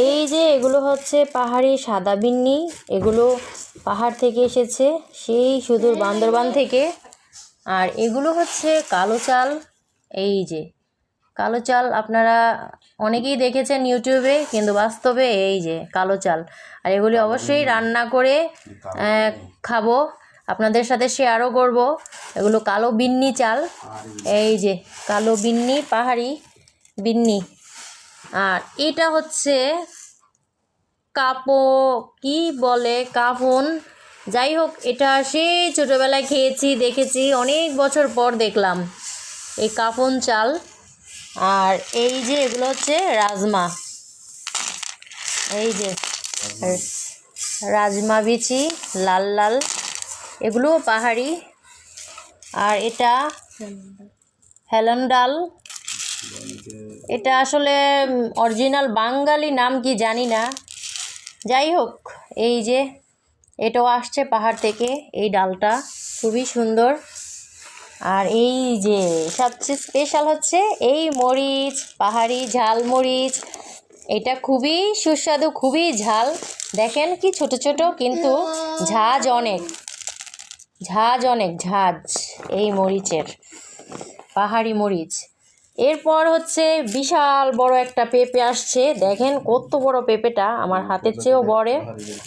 এই যে এগুলো হচ্ছে পাহাড়ি সাদা বিন্নি, এগুলো পাহাড় থেকে এসেছে, সেই সুদূর বান্দরবান থেকে। আর এগুলো হচ্ছে কালো চাল। এই যে কালো চাল আপনারা অনেকেই দেখেছেন ইউটিউবে, কিন্তু বাস্তবে এই যে কালো চাল। আর এগুলি অবশ্যই রান্না করে খাবো, আপনাদের সাথে শেয়ারও করব। এগুলো কালো বিন্নি চাল, এই যে কালো বিন্নি, পাহাড়ি বিন্নি। আর এটা হচ্ছে কি বলে কাফন, যাই হোক, এটা সেই ছোটোবেলায় খেয়েছি, দেখেছি, অনেক বছর পর দেখলাম এই কাফন চাল। আর এই যে এগুলো হচ্ছে রাজমা, এই যে রাজমা বিচি লাল লাল, এগুলো পাহাড়ি। আর এটা হেলেন ডাল, এটা আসলে অরিজিনাল বাঙালি নাম কি জানি না, যাই হোক। এই যে এটাও আসছে পাহাড় থেকে, এই ডালটা খুবই সুন্দর। আর এই যে সবচেয়ে স্পেশাল হচ্ছে এই মরিচ, পাহাড়ি ঝাল মরিচ, এটা খুবই সুস্বাদু, খুবই ঝাল। দেখেন কি ছোট ছোট, কিন্তু ঝাঁজ অনেক, ঝাঁজ এই মরিচের, পাহাড়ি মরিচ। এরপর হচ্ছে বিশাল বড় একটা পেঁপে আসছে, দেখেন কত বড় পেঁপেটা, আমার হাতের চেয়েও বড়,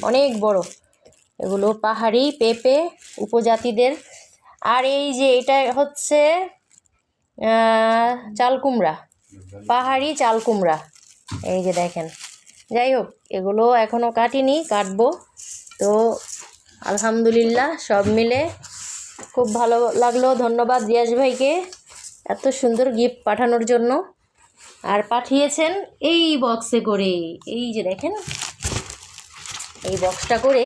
অনেক বড়। এগুলো পাহাড়ি পেঁপে, উপজাতিদের। আর এই যে এটা হচ্ছে চাল কুমড়া, পাহাড়ি চাল কুমড়া, এই যে দেখেন। যাই হোক, এগুলো এখনও কাটিনি, কাটবো। তো আলহামদুলিল্লাহ সব মিলে খুব ভালো লাগলো। ধন্যবাদ রিয়াজ ভাইকে এত সুন্দর গিফট পাঠানোর জন্য। আর পাঠিয়েছেন এই বক্সে করে, এই যে দেখেন এই বক্সটা করে।